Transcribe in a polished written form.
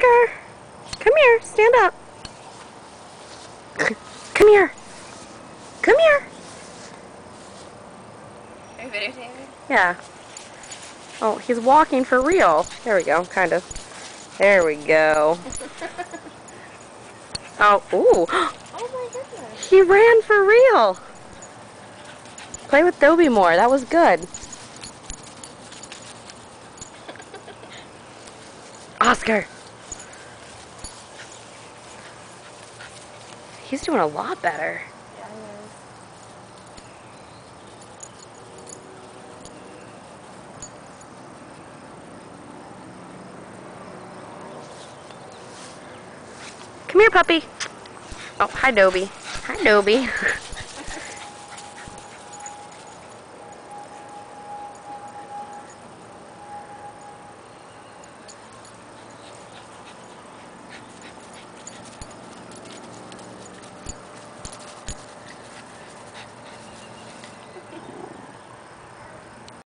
Oscar! Come here, stand up. Come here. Come here. Are you videotaping? Yeah. Oh, he's walking for real. There we go, kind of. There we go. Oh, ooh. Oh my goodness. He ran for real. Play with Dobie more. That was good. Oscar. He's doing a lot better. Yeah, he is. Come here, puppy. Oh, hi, Dobie. Hi, Dobie.